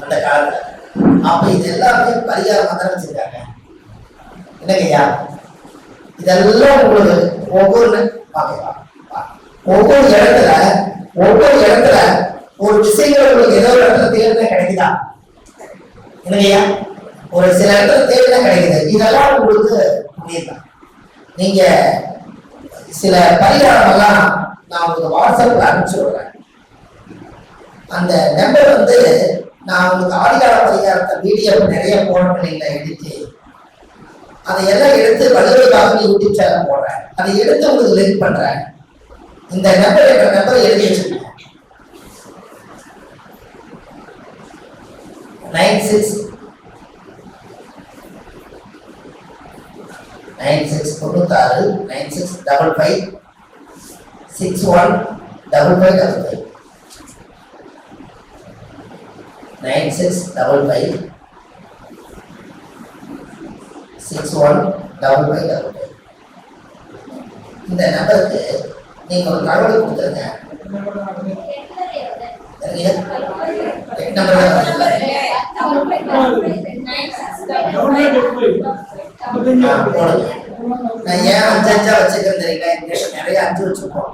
அந்த காலத்துல. அப்ப இது எல்லாமே பரிகாரமா தான் வச்சிருக்காங்க. என்னங்கய்யா, இதெல்லாம் உங்களுக்கு ஒவ்வொரு இடத்துல ஒரு விஷயங்கள் உங்களுக்கு ஏதோ ஒரு இடத்துல தேர்தல கிடைக்குதா? என்னங்கய்யா, ஒரு சில இடத்துல தேர்தல கிடைக்குது. இதெல்லாம் உங்களுக்கு புரியுதான். நீங்க சில பரிகாரம் எல்லாம் நான் உங்களுக்கு வாட்ஸ்அப்ல அனுப்பிச்சு விடுறேன். அந்த நம்பர் வந்து நான் உங்களுக்கு ஆதிகால பரிகாரத்தை வீடியோ நிறைய போடணும் எடுத்து அதையெல்லாம் எடுத்து வள்ளுவருக்காக யூடியூப் சேனல் போடுறேன். அதை எடுத்து உங்களுக்கு லிங்க் பண்றேன். இந்த நம்பர் என்ற நம்பரை எழுதி வச்சிருக்கேன். 9655 9655 இந்த நம்பருக்கு நீங்க ஒரு தகவல் கொடுத்துருங்க. நான் ஏன் 5 வச்சுக்கிறேன் தெரியுங்களா? நிறைய 5 வச்சிருக்கோம்.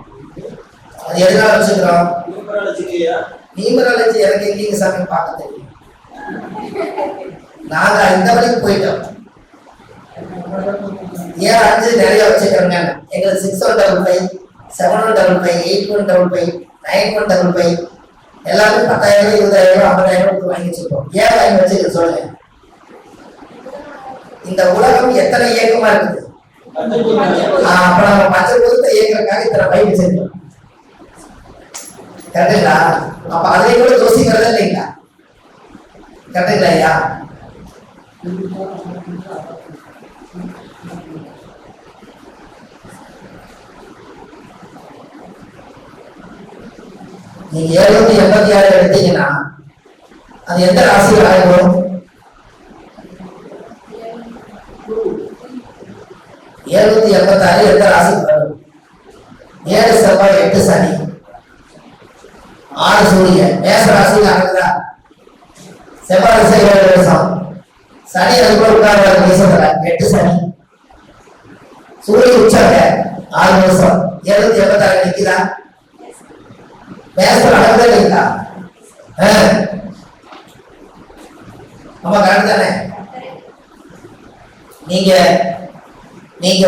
அது எதுனால வச்சுக்கிறோம்? நியூமராலஜி எனக்கு எங்கேயும் சாமி பார்க்க தெரியும். நாங்க இந்த வழிக்கு போயிட்டோம். ஏன் 5 நிறைய வச்சுக்கிறோங்க? எங்களுக்கு 6155 7155 8155 9155 எல்லாமே 10,000 20,000 50,000 வாங்கி வச்சிருக்கோம். ஏன் வாங்கி வச்சுக்க சொல்லுங்க? இந்த உலகம் எத்தனை இயக்கமா இருக்குது? அப்ப நம்ம பஞ்சபூதத்தை இயக்கிறதுக்காக இத்தனை பை வச்சிருக்கோம். கரெக்டுங்களா? அப்ப அதை கூட யோசிக்கிறதே இல்லைங்களா? கரெக்டுங்களா ஐயா? நீங்க 786 எடுத்தீங்கன்னா அது எந்த ராசியில் ஆயிடும்? 786 எந்த ராசிக்கு வரும்? 7 செவ்வாய் 8 சனி 6 சூரியன் மேச ராசியில் ஆகுதா? செவ்வாய் திசை 7 வருஷம், சனி அதுக்குள்ள உட்கார்ந்து தேசத்துல 8 சனி, சூரியன் உச்சாங்க 6 வருஷம். 786 நிக்குதா? மேசம் நடந்தே இல்லைங்களா? ஆமா, கரெக்ட் தானே? நீங்க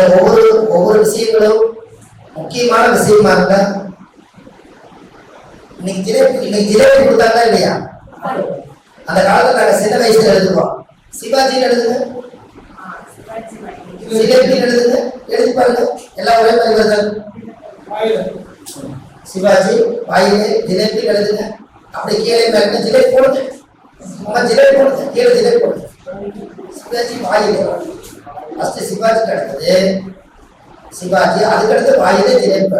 ஒவ்வொரு விஷயங்களும் முக்கியமான விஷயமா இருந்தா இன்னைக்கு ஜிலேபி கொடுத்தாங்களா இல்லையா? அந்த காலத்துல நாங்க சின்ன வயசுல எழுதுவோம். சிவாஜின்னு எழுதுங்க, ஜிலேபின்னு எழுதுங்க, எழுதி பாருங்க. எல்லாம் ஒரே மாதிரி வருது. சிவாஜி வாயிலே ஜிலேபி எழுதுங்க. அப்படி கீழே மேல ஜிலேபி போடுங்க. ஜிலேபி போடுங்க, கீழே ஜிலேபி போடுங்க. சிவாஜி வாயிலே ஃபர்ஸ்ட் சிவாஜிக்கு அடுத்தது சிவாஜி, அதுக்கடுத்து வாயிலே ஜிலேபி.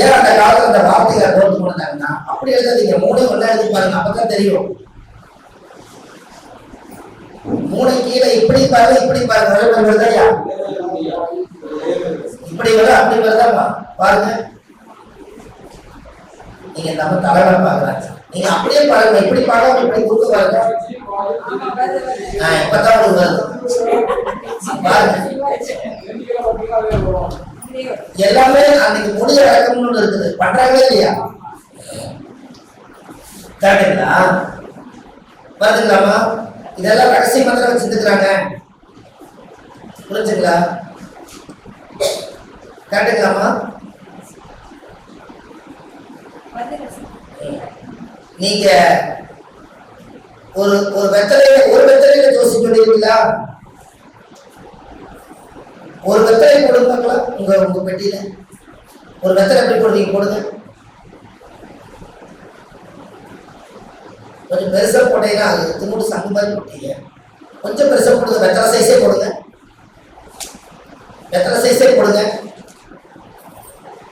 ஏன் அந்த காலத்துல அந்த வார்த்தைகளை நோட்டு பண்ணாங்கன்னா அப்படி எழுதாதீங்க. 3 ஒண்ணா எழுதி பாருங்க, அப்பதான் தெரியும். 3 கீழே இப்படி பாருங்க, இப்படி பாருங்க. இப்படி வர அப்படி வருதா பாருங்க. நீங்க நம்ம தலைவரை பாக்குறாங்க, நீங்க அப்படியே பாருங்க. இப்படி பாருங்க, இப்படி கொடுக்க பாருங்க. இப்பதான் உங்களுக்கு வருது பாருங்க. எல்லாமே அன்னைக்கு முடிய இறக்கம்னு இருக்குது, பண்றாங்களே இல்லையா? கேட்டீங்களா? வருதுங்களாமா? இதெல்லாம் ரகசிய மந்திரம் வச்சிருக்கிறாங்க, புரிஞ்சுங்களா? கேட்டீங்களாமா? நீங்க ஒரு வெத்தலையில ஜோசி சொல்லிருக்கீங்களா? ஒரு வெத்தலை போடுங்க. உங்க பெட்டியில ஒரு வெத்தலை எப்படி போடுறீங்க? போடுங்க. கொஞ்சம் பெருசா போட்டீங்கன்னா அது திமுடு சங்கு மாதிரி போட்டீங்க. கொஞ்சம் பெருசா போடுங்க. வெத்தலை சைஸே போடுங்க. வெத்தலை சைஸே போடுங்க.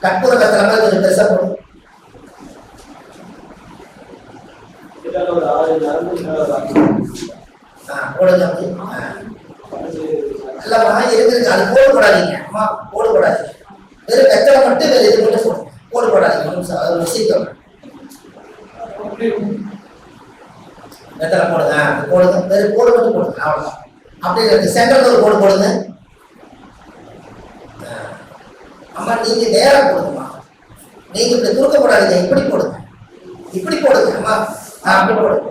கற்பூர வெத்தலை மாதிரி கொஞ்சம் பெருசா போடுங்க. போடுங்க. இல்லம்மா இருக்கு, அது போடக்கூடாதீங்க. அம்மா போடக்கூடாதீங்க. வெறும் வெத்தலை மட்டும் வேறு இது மட்டும் போடக்கூடாதீங்க. ஒரு விஷயம் வெத்தலை போடுங்க, போடுங்க, வெறும் கோடு மட்டும் போடுங்க, அவ்வளவுதான். அப்படி சென்டர்ல ஒரு கோடு போடுங்க. அம்மா நீங்க நேரா போடுங்கம்மா, நீங்க இப்படி குறுக்க போடாதீங்க, இப்படி போடுங்க, இப்படி போடுங்க அம்மா. அப்படி போடுங்க.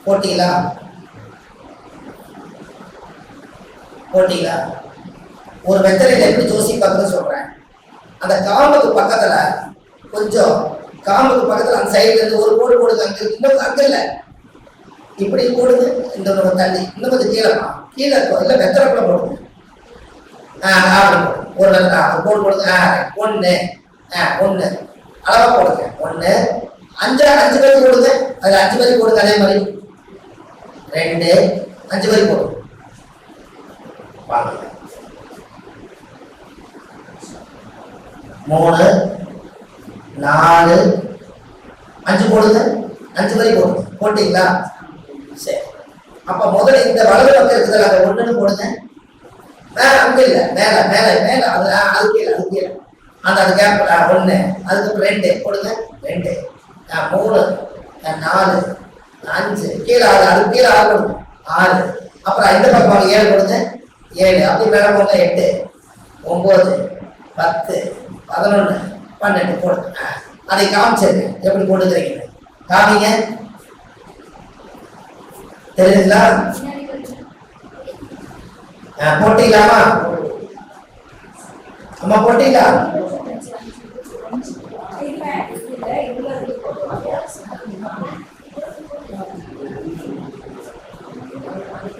போட்டீங்களா? போட்டீங்களா? ஒரு வெத்தலையில எப்படி ஜோசி பார்க்கணும்னு சொல்றேன். அந்த காம்புக்கு பக்கத்துல கொஞ்சம், காம்புக்கு பக்கத்துல அந்த சைடுல இருந்து ஒரு கோடு போடுங்க. அங்க இன்னும் அங்க இல்ல, இப்படி போடுங்க. இந்த ஒரு தண்ணி இன்னும் கொஞ்சம் கீழமா, கீழே இல்ல வெத்தலைக்குள்ள போடுங்க. ஒரு கோடு போடுங்க. ஒண்ணு, ஒண்ணு அளவா போடுங்க. ஒண்ணு, அஞ்சு வரி போடுங்க. அதுல 5 வரி போடுங்க. அதே மாதிரி 2, 5 வரி போடுங்க. 3, 4, 5 போடுங்க. 5 வரி போடுங்க. போட்டீங்களா? சரி. அப்ப முதல்ல இந்த வலது பக்கம் இருக்குதுல, அந்த 1ன்னு போடுங்க. அங்க இல்ல, மேல மேல மேல, அது கீழே அந்த அது கேப். 1, அதுக்கப்புறம் 2 போடுங்க. 2, 3, 4, 5 கீழே, அது கீழே 6 போடுங்க. 6, அப்புறம் இந்த பக்கம் 7 போடுங்க. 7 அப்படி மேல போங்க. 8, 9, 10, 11, 12 போடுங்க. அதை காமிச்சிருங்க எப்படி போட்டுக்கிறீங்க, காமிங்க. தெரியுதுங்களா? போட்டீங்களாமா? அம்மா போட்டீங்களா?